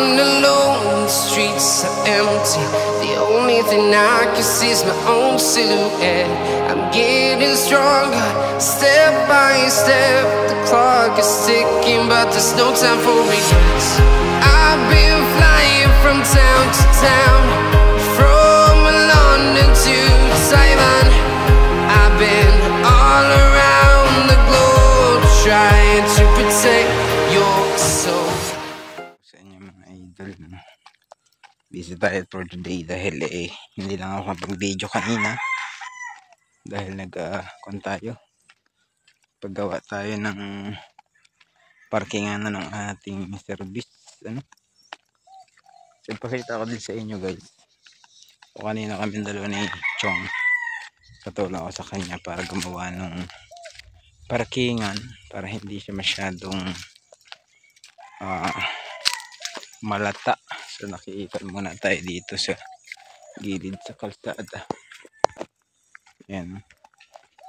walking alone, the streets are empty. The only thing I can see is my own silhouette. I'm getting stronger, step by step. The clock is ticking, but there's no time for regrets. I've been flying from town to town, from London to Taiwan. I've been all around the globe, trying to protect your soul. Sa inyo mga idol, busy tayo for today dahil hindi lang ako kapag-video kanina dahil tayo, paggawa tayo ng parkingan ng ating service. So ipakita ko din sa inyo guys, o kanina kami dalawa ni Chong, katulong ako sa kanya para gumawa ng parkingan para hindi siya masyadong malata. So nakikita muna tayo dito sa gilid sa kalsada. Yan.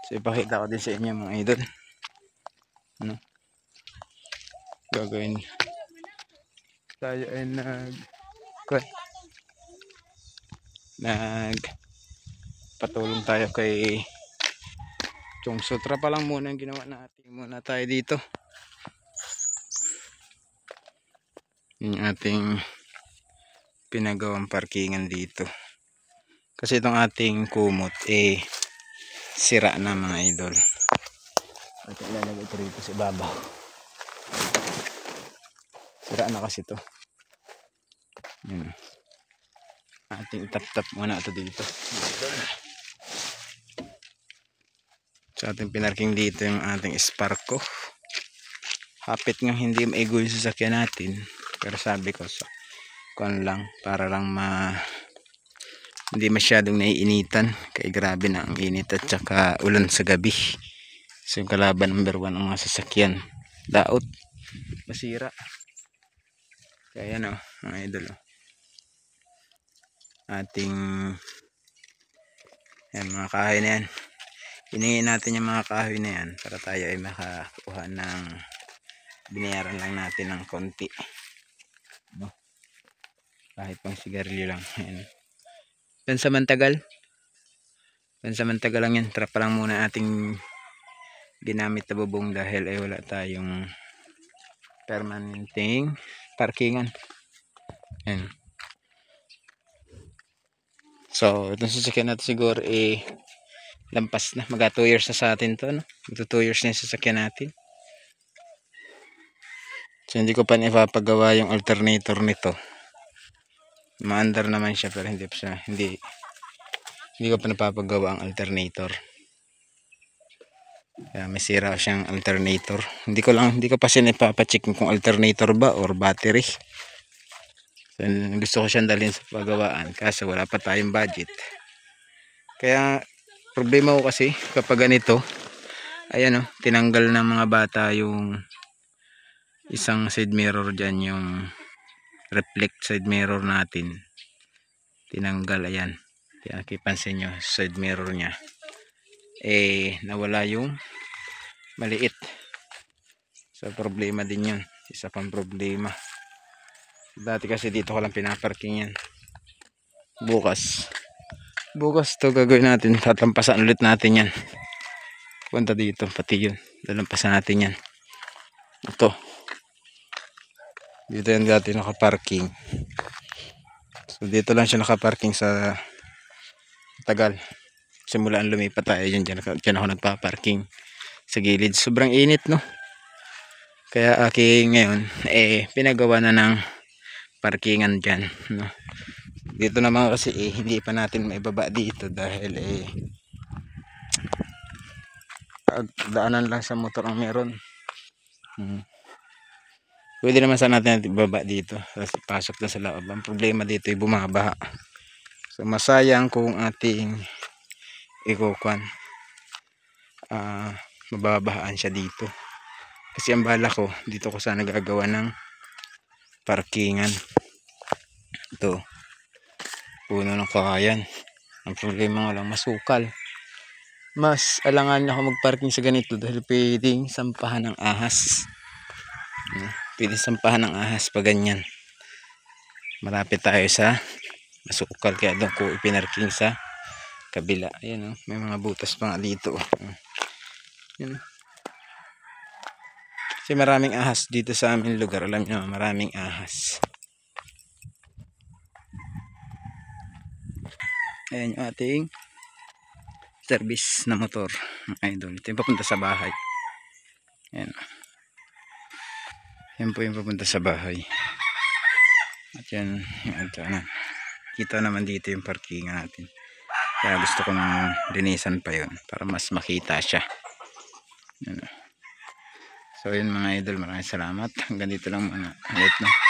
So ipakita ko din sa inyo mga idol, gagawin tayo ay patulong tayo kay Chong Sutra pa lang muna ang ginawa natin. Muna tayo dito yung ating pinagawang parkingan dito kasi itong ating kumot sira na mga idol. At ilalagay ito rito sa ibabaw, sira na kasi ito. Yun. Ating tap-tap muna ito dito sa ating pinarking dito yung ating Sparko. Hapit nga hindi maigoy sa sasakyan natin, pero sabi ko sa lang para lang hindi masyadong naiinitan kaya grabe na ang init at saka ulan sa gabi. So yung kalaban number 1 ang mga sasakyan, daot, masira. Kaya yan mga idol, ating yan, mga kahoy na yan, hiningin natin yung mga kahoy na yan para tayo ay makakuha ng, binayaran lang natin ng konti, kahit pang sigarilyo lang. Ayan. Pansamantagal lang yan. Trap lang muna ating ginamit na bubong dahil ay wala tayong permanenteng parkingan. Ayan. So itong sasakyan natin siguro lampas na, mag 2 years na sa atin to, mag 2 years na yung sasakyan natin. So hindi ko pa ipapagawa yung alternator nito. Maandar naman siya pero hindi ko pa napapagawa ang alternator. Kaya may sira siyang alternator. Hindi ko pa siya ipapacheck kung alternator ba or battery. So, gusto ko siyang dalhin sa pagawaan kasi wala pa tayong budget. Kaya problema ko kasi kapag ganito, ayan tinanggal ng mga bata yung isang side mirror dyan, yung reflect side mirror natin tinanggal. Ayan, nakipansin nyo side mirror nya nawala yung maliit. So problema din yun, isa pang problema. Dati kasi dito ko lang pinaparking yan. Bukas to gagawin natin, tatampasan ulit natin yan, punta dito pati yun, lalampasan natin yan. Ito dito yan dati nakaparking. So dito lang siya nakaparking sa tagal. Simulaan lumipat tayo dyan ako nagpaparking sa gilid. Sobrang init kaya ngayon pinagawa na ng parkingan dyan dito naman kasi hindi pa natin maibaba dito dahil daanan lang sa motor ang meron. Pwede naman sana natin ibaba dito, pasok na sa loob. Ang problema dito ay bumabaha. So masayang kung ating ikukuan mababahaan siya dito. Kasi ang bala ko dito ko sana gagawa ng parkingan. Ito puno ng kakayan. Ang problema nga lang masukal. Mas alangan ako magparking sa ganito dahil pwedeng sampahan ng ahas. Pwede sampahan ng ahas pa ganyan. malapit tayo sa masukal, kaya doon ko ipinarking sa kabila. Ayan, may mga butas pa nga dito. Ayan. Kasi maraming ahas dito sa aming lugar, alam nyo, maraming ahas. Ayan yung ating service na motor, idol. Ito yung papunta sa bahay. Ayan. Yan po yung papunta sa bahay. At yan yung antanan. Kita naman dito yung parkingan natin. Kaya gusto kong linisan pa yun para mas makita siya. Yan. So yun mga idol, maraming salamat. Hanggang dito lang muna. Ulit na.